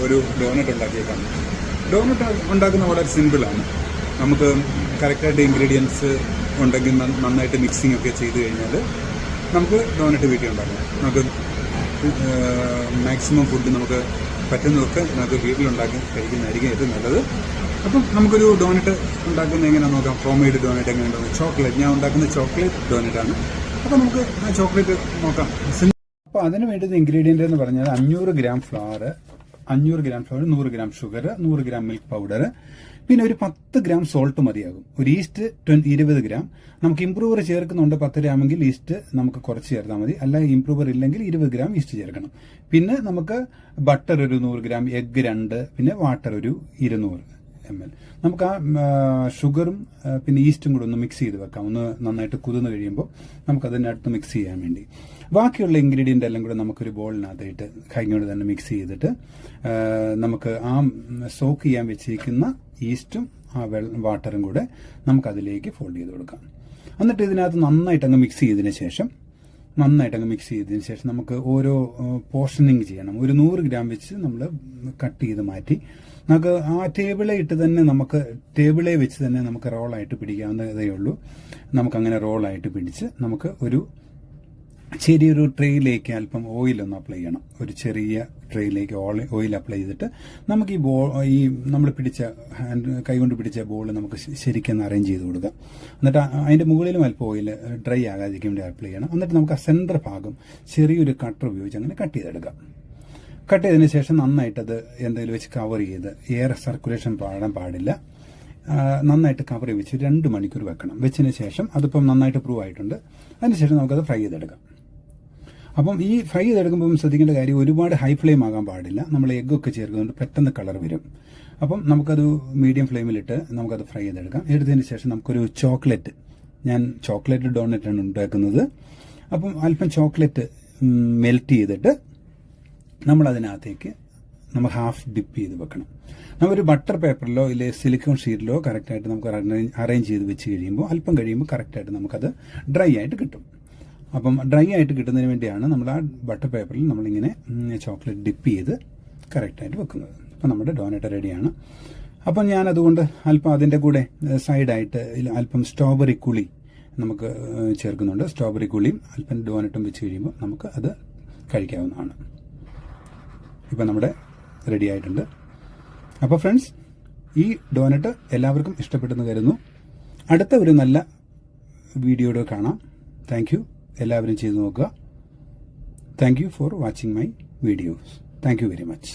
ഒരു doughnut ഉണ്ടാക്കിയേക്കാം. Doughnut ഉണ്ടാക്കുന്ന വളരെ സിമ്പിളാണ്. നമുക്ക് കറക്റ്റായിട്ട് ഇൻഗ്രീഡിയൻസ് ഉണ്ടെങ്കിൽ നന്നായിട്ട് മിക്സിംഗ് ഒക്കെ ചെയ്ത് കഴിഞ്ഞാൽ നമുക്ക് ഡോനറ്റ് വീട്ടിൽ ഉണ്ടാക്കാം. നമുക്ക് മാക്സിമം ഫുഡ് നമുക്ക് പറ്റുന്നതൊക്കെ നമുക്ക് വീട്ടിലുണ്ടാക്കി കഴിക്കുന്നതായിരിക്കും ഏറ്റവും നല്ലത്. അപ്പം നമുക്കൊരു ഡോനറ്റ് ഉണ്ടാക്കുന്നത് എങ്ങനെയാണെന്ന് നോക്കാം. ഹോം മെയ്ഡ് ഡോനറ്റ് എങ്ങനെ ഉണ്ടാകും. ചോക്ലേറ്റ്, ഞാൻ ഉണ്ടാക്കുന്ന ചോക്ലേറ്റ് ഡോനറ്റാണ്. അപ്പോൾ നമുക്ക് ആ ചോക്ലേറ്റ് നോക്കാം. അപ്പോൾ അതിന് വേണ്ടുന്ന ഇൻഗ്രീഡിയൻ്റ് എന്ന് പറഞ്ഞാൽ 500 gram flower, 100 gram sugar, 100 gram milk powder, പിന്നെ ഒരു 10 ഗ്രാം സോൾട്ട് മതിയാകും. ഒരു ഈസ്റ്റ് 20 ഗ്രാം. നമുക്ക് ഇംപ്രൂവർ ചേർക്കുന്നുണ്ട് 10 ഗ്രാമെങ്കിൽ ഈസ്റ്റ് നമുക്ക് കുറച്ച് ചേർത്താൽ മതി. അല്ല ഇംപ്രൂവർ ഇല്ലെങ്കിൽ 20 ഗ്രാം ഈസ്റ്റ് ചേർക്കണം. പിന്നെ നമുക്ക് ബട്ടർ ഒരു 100 ഗ്രാം, എഗ് 2, പിന്നെ വാട്ടർ ഒരു 200 ml. നമുക്ക് ആ ഷുഗറും പിന്നെ ഈസ്റ്റും കൂടെ ഒന്ന് മിക്സ് ചെയ്ത് വെക്കാം. ഒന്ന് നന്നായിട്ട് കുതിർന്ന് കഴിയുമ്പോൾ നമുക്ക് അതിനകത്ത് മിക്സ് ചെയ്യാൻ വേണ്ടി ബാക്കിയുള്ള ഇൻഗ്രീഡിയൻ്റ് എല്ലാം കൂടെ നമുക്കൊരു ബോളിനകത്തായിട്ട് കൈകൊണ്ട് തന്നെ മിക്സ് ചെയ്തിട്ട് നമുക്ക് ആ സോക്ക് ചെയ്യാൻ വെച്ചിരിക്കുന്ന ഈസ്റ്റും ആ വാട്ടറും കൂടെ നമുക്കതിലേക്ക് ഫോൾഡ് ചെയ്ത് കൊടുക്കാം. എന്നിട്ട് ഇതിനകത്ത് നന്നായിട്ട് അങ്ങ് മിക്സ് ചെയ്തതിന് ശേഷം നമുക്ക് ഓരോ പോർഷനിങ് ചെയ്യണം. ഒരു 100 ഗ്രാം വെച്ച് നമ്മൾ കട്ട് ചെയ്ത് മാറ്റി നമുക്ക് ആ ടേബിളെ വെച്ച് തന്നെ നമുക്ക് റോളായിട്ട് പിടിക്കാവുന്നതേ ഉള്ളൂ. നമുക്കങ്ങനെ റോളായിട്ട് പിടിച്ച് നമുക്ക് ഒരു ചെറിയൊരു ട്രേയിലേക്ക് അല്പം ഓയിലൊന്ന് അപ്ലൈ ചെയ്യണം. ഒരു ചെറിയ ട്രേയിലേക്ക് ഓയിൽ അപ്ലൈ ചെയ്തിട്ട് നമുക്ക് ഈ നമ്മൾ കൈകൊണ്ട് പിടിച്ച ബോൾ നമുക്ക് ശരിക്കും അറേഞ്ച് ചെയ്ത് കൊടുക്കാം. എന്നിട്ട് അതിന്റെ മുകളിലും അല്പം ഓയിൽ ഡ്രൈ ആകാതിരിക്കാൻ വേണ്ടി അപ്ലൈ ചെയ്യണം. എന്നിട്ട് നമുക്ക് ആ സെൻറ്റർ ഭാഗം ചെറിയൊരു കട്ടർ ഉപയോഗിച്ച് അങ്ങനെ കട്ട് ചെയ്തെടുക്കാം. കട്ട് ചെയ്തതിന് ശേഷം നന്നായിട്ടത് എന്തെങ്കിലും വെച്ച് കവർ ചെയ്ത് എയർ സർക്കുലേഷൻ പാടില്ല. നന്നായിട്ട് കവർ ചെയ്ത് വെച്ച് 2 മണിക്കൂർ വെക്കണം. വെച്ചതിന് ശേഷം അതിപ്പം നന്നായിട്ട് പ്രൂവ് ആയിട്ടുണ്ട്. അതിനുശേഷം നമുക്കത് ഫ്രൈ ചെയ്തെടുക്കാം. അപ്പം ഈ ഫ്രൈ ചെയ്തെടുക്കുമ്പോൾ ശ്രദ്ധിക്കേണ്ട കാര്യം, ഒരുപാട് ഹൈ ഫ്ലെയിം ആകാൻ പാടില്ല. നമ്മൾ എഗ്ഗൊക്കെ ചേർക്കുന്നുണ്ട്, പെട്ടെന്ന് കളർ വരും. അപ്പം നമുക്കത് മീഡിയം ഫ്ലെയിമിലിട്ട് നമുക്കത് ഫ്രൈ ചെയ്തെടുക്കാം. എടുത്തതിന് ശേഷം നമുക്കൊരു ഞാൻ ചോക്ലേറ്റ് ഡോണറ്റാണ് ഉണ്ടാക്കുന്നത്. അപ്പം അല്പം ചോക്ലേറ്റ് മെൽറ്റ് ചെയ്തിട്ട് നമ്മളതിനകത്തേക്ക് ഹാഫ് ഡിപ്പ് ചെയ്ത് വെക്കണം. നമ്മൊരു ബട്ടർ പേപ്പറിലോ ഇല്ലെ സിലിക്കോൺ ഷീറ്റിലോ കറക്റ്റായിട്ട് നമുക്ക് അറേഞ്ച് ചെയ്ത് വെച്ച് കഴിയുമ്പോൾ അല്പം കഴിയുമ്പോൾ കറക്റ്റായിട്ട് നമുക്കത് ഡ്രൈ ആയിട്ട് കിട്ടും. അപ്പം ഡ്രൈ ആയിട്ട് കിട്ടുന്നതിന് വേണ്ടിയാണ് നമ്മൾ ആ ബട്ടർ പേപ്പറിൽ നമ്മളിങ്ങനെ ചോക്ലേറ്റ് ഡിപ്പ് ചെയ്ത് കറക്റ്റായിട്ട് വെക്കുന്നത്. അപ്പം നമ്മുടെ ഡോനറ്റ് റെഡിയാണ്. അപ്പം ഞാൻ അതുകൊണ്ട് അല്പം അതിൻ്റെ കൂടെ സൈഡായിട്ട് അല്പം സ്ട്രോബെറി കുളി നമുക്ക് ചേർക്കുന്നുണ്ട്. സ്ട്രോബെറി കുളിയും അല്പം ഡോനറ്റും വെച്ച് കഴിയുമ്പോൾ നമുക്ക് അത് കഴിക്കാവുന്നതാണ്. ഇപ്പം നമ്മുടെ റെഡി ആയിട്ടുണ്ട്. അപ്പോൾ ഫ്രണ്ട്സ്, ഈ ഡോനറ്റ് എല്ലാവർക്കും ഇഷ്ടപ്പെട്ടെന്ന് കരുതുന്നു. അടുത്ത ഒരു നല്ല വീഡിയോയുടെ കാണാം. Thank you. എല്ലാവരും ചെയ്തു നോക്കുക. Thank you for watching my videos. Thank you very much.